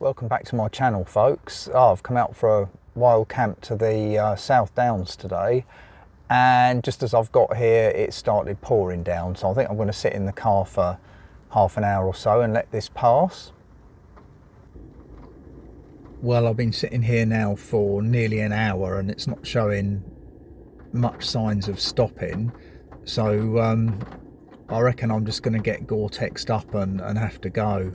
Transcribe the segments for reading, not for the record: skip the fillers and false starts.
Welcome back to my channel, folks. I've come out for a wild camp to the South Downs today, and just as I've got here it started pouring down, so I think I'm going to sit in the car for half an hour or so and let this pass. Well, I've been sitting here now for nearly an hour and it's not showing much signs of stopping, so I reckon I'm just going to get Gore-Texed up and have to go.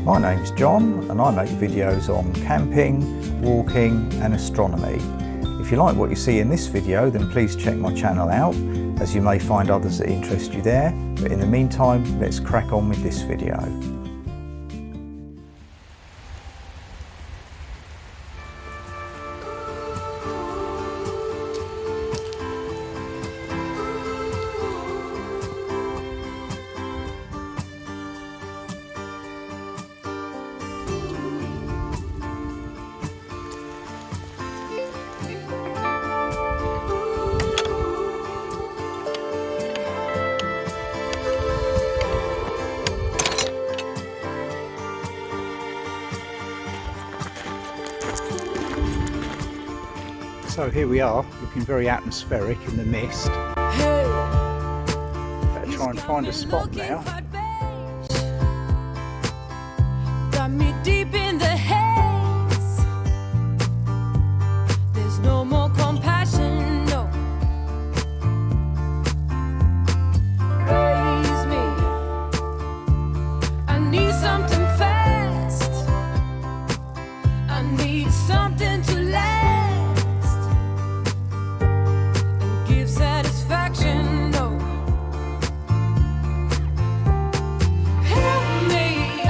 My name's John and I make videos on camping, walking and astronomy. If you like what you see in this video, then please check my channel out, as you may find others that interest you there. But in the meantime, let's crack on with this video. So here we are, looking very atmospheric in the mist. Better try and find a spot now. Got me deep in the haze. There's no more compassion, no. Raise me. I need something fast. I need something to last. Satisfaction, no. Help me,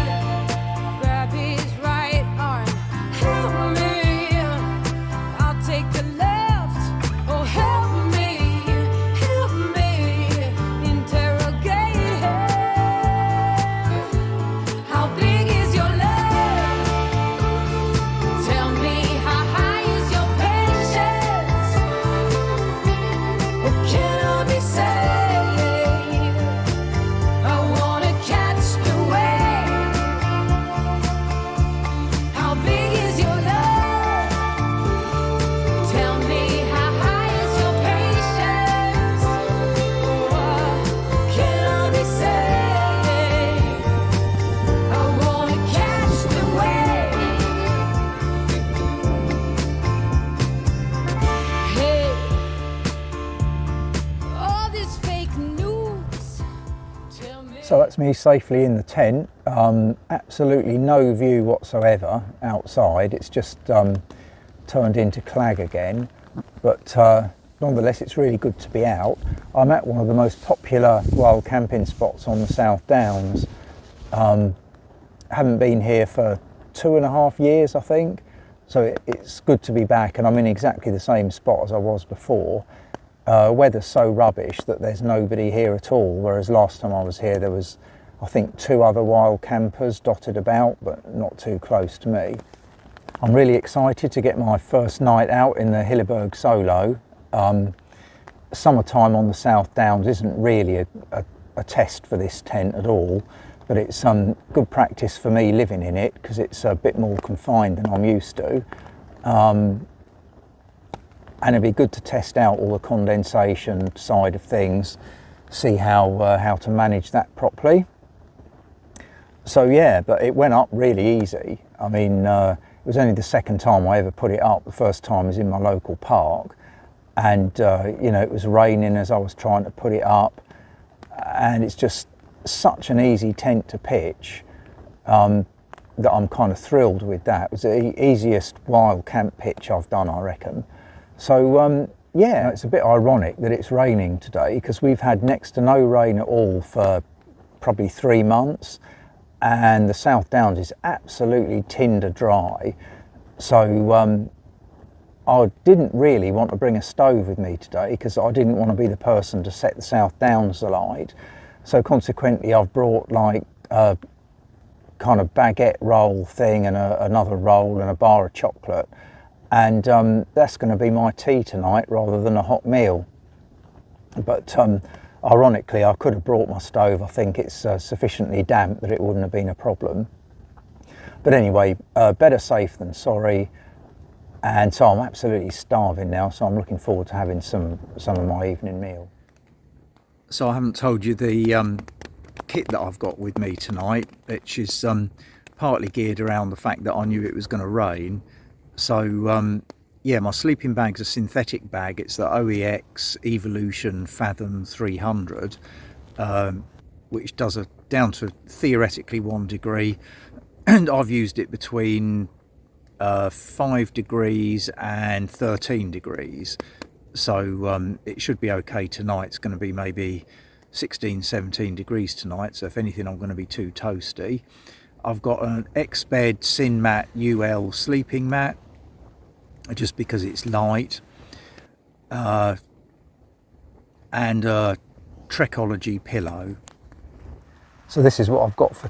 grab his right arm. Help me, I'll take the left. Oh, help me, interrogate him. How big is your love? Tell me, how high is your patience? Can I be saved? I wanna catch the wave. How big is your love? Tell me, how high is your patience? Can I be saved? I wanna catch the wave. Hey. So that's me safely in the tent. Absolutely no view whatsoever outside. It's just turned into clag again, but nonetheless it's really good to be out. I'm at one of the most popular wild camping spots on the South Downs. Haven't been here for 2.5 years, I think, so it's good to be back, and I'm in exactly the same spot as I was before. Weather's so rubbish that there's nobody here at all, whereas last time I was here there was, I think, 2 other wild campers dotted about, but not too close to me. I'm really excited to get my first night out in the Hilleberg Soulo. Summertime on the South Downs isn't really a test for this tent at all, but it's good practice for me living in it because it's a bit more confined than I'm used to. And it'd be good to test out all the condensation side of things, see how to manage that properly. So yeah, but it went up really easy. I mean, it was only the second time I ever put it up. The first time was in my local park, and you know, it was raining as I was trying to put it up, and it's just such an easy tent to pitch that I'm kind of thrilled with that. It was the easiest wild camp pitch I've done, I reckon. So yeah, it's a bit ironic that it's raining today, because we've had next to no rain at all for probably 3 months, and the South Downs is absolutely tinder dry. So I didn't really want to bring a stove with me today, because I didn't want to be the person to set the South Downs alight. So consequently I've brought like a kind of baguette roll thing and another roll and a bar of chocolate, and that's going to be my tea tonight rather than a hot meal. But ironically I could have brought my stove. I think it's sufficiently damp that it wouldn't have been a problem. But anyway, better safe than sorry. And so I'm absolutely starving now, so I'm looking forward to having some of my evening meal. So I haven't told you the kit that I've got with me tonight, which is partly geared around the fact that I knew it was going to rain. So yeah, my sleeping bag's a synthetic bag. It's the OEX Evolution Fathom 300, which does down to theoretically 1 degree, and I've used it between 5 degrees and 13 degrees. So it should be okay tonight. It's going to be maybe 16, 17 degrees tonight. So if anything, I'm going to be too toasty. I've got an X-Bed Sinmat UL sleeping mat, just because it's light. And a Trekology pillow. So this is what I've got for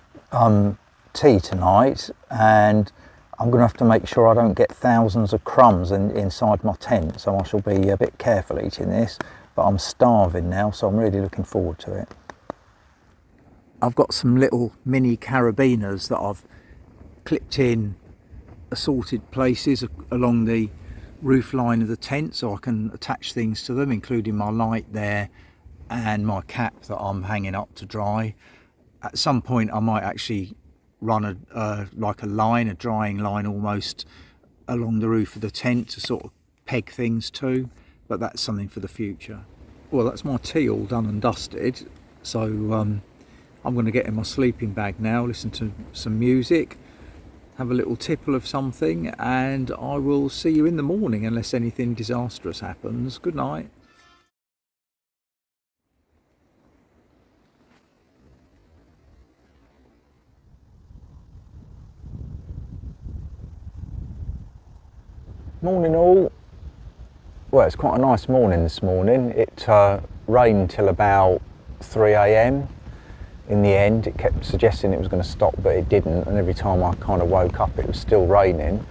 tea tonight, and I'm going to have to make sure I don't get thousands of crumbs inside my tent, so I shall be a bit careful eating this, but I'm starving now, so I'm really looking forward to it. I've got some little mini carabiners that I've clipped in assorted places along the roof line of the tent, so I can attach things to them, including my light there and my cap that I'm hanging up to dry. At some point I might actually run like a drying line almost along the roof of the tent to sort of peg things to, but that's something for the future. Well, that's my tea all done and dusted, so I'm going to get in my sleeping bag now, listen to some music, have a little tipple of something, and I will see you in the morning unless anything disastrous happens. Good night. Morning all. Well, it's quite a nice morning this morning. It rained till about 3 AM. In the end, it kept suggesting it was going to stop, but it didn't, and every time I kind of woke up it was still raining.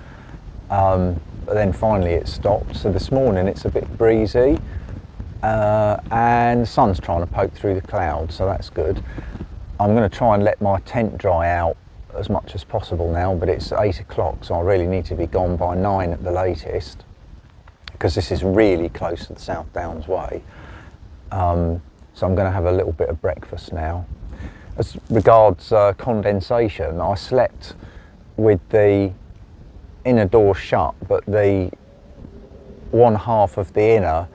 But then finally it stopped, so this morning it's a bit breezy, and the sun's trying to poke through the clouds, so that's good. I'm going to try and let my tent dry out as much as possible now, but it's 8 o'clock, so I really need to be gone by 9 at the latest, because this is really close to the South Downs Way. So I'm going to have a little bit of breakfast now. As regards condensation, I slept with the inner door shut, but the one half of the inner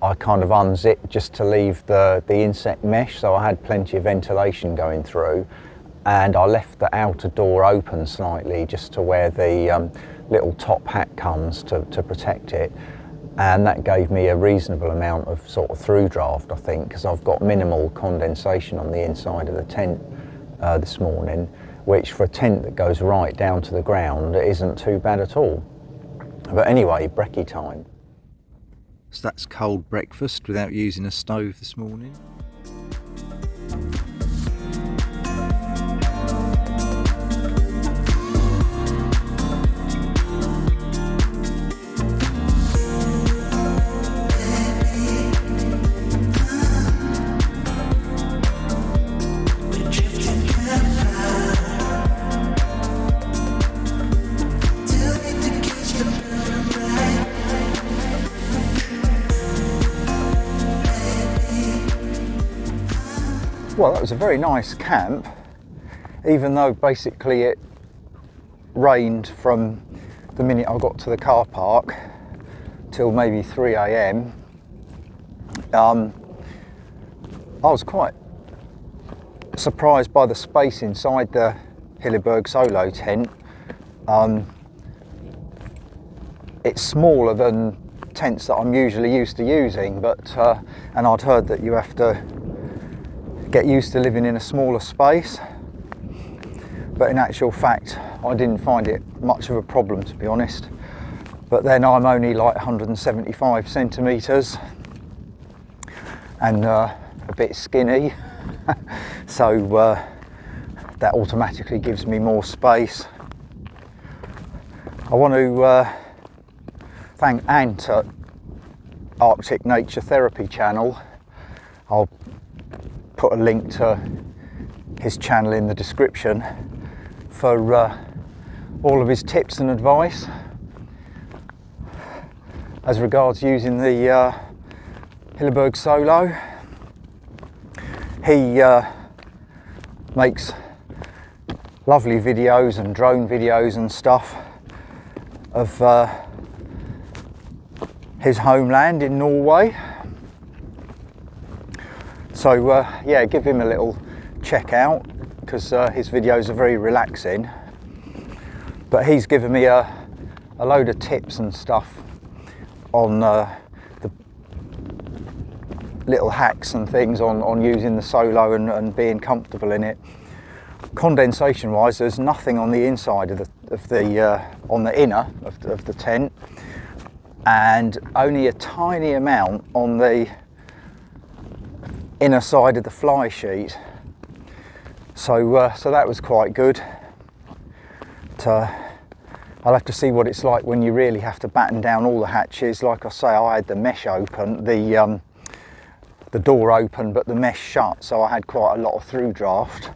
I kind of unzipped just to leave the insect mesh, so I had plenty of ventilation going through, and I left the outer door open slightly just to where the little top hat comes to protect it, and that gave me a reasonable amount of sort of through draft, I think, because I've got minimal condensation on the inside of the tent this morning, which for a tent that goes right down to the ground isn't too bad at all. But anyway, brekkie time. So that's cold breakfast without using a stove this morning. Well, that was a very nice camp, even though basically it rained from the minute I got to the car park till maybe 3 AM. I was quite surprised by the space inside the Hilleberg Soulo tent. It's smaller than tents that I'm usually used to using, but and I'd heard that you have to get used to living in a smaller space, but in actual fact I didn't find it much of a problem, to be honest. But then I'm only like 175 centimetres and a bit skinny, so that automatically gives me more space. I want to thank Ant at Arctic Nature Therapy channel. I'll put a link to his channel in the description for all of his tips and advice as regards using the Hilleberg Soulo. He makes lovely videos and drone videos and stuff of his homeland in Norway. So yeah, give him a little check out, because his videos are very relaxing. But he's given me a load of tips and stuff on the little hacks and things on using the Soulo and being comfortable in it. Condensation wise, there's nothing on the inside of the on the inner of the tent, and only a tiny amount on the inner side of the fly sheet. So so that was quite good. I'll have to see what it's like when you really have to batten down all the hatches. Like I say, I had the mesh open, the door open, but the mesh shut, so I had quite a lot of through draft.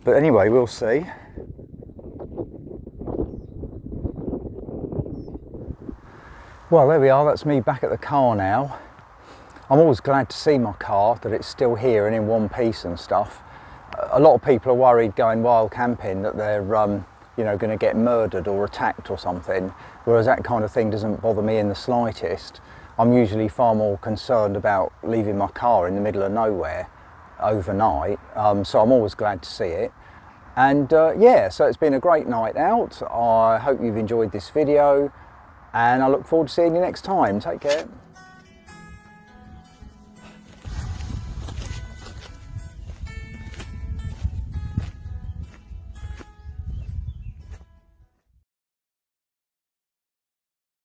But anyway, we'll see. Well, there we are, that's me back at the car now. I'm always glad to see my car, that it's still here and in one piece and stuff. A lot of people are worried going wild camping that they're you know, going to get murdered or attacked or something, whereas that kind of thing doesn't bother me in the slightest. I'm usually far more concerned about leaving my car in the middle of nowhere overnight, so I'm always glad to see it. And yeah, so it's been a great night out. I hope you've enjoyed this video, and I look forward to seeing you next time. Take care.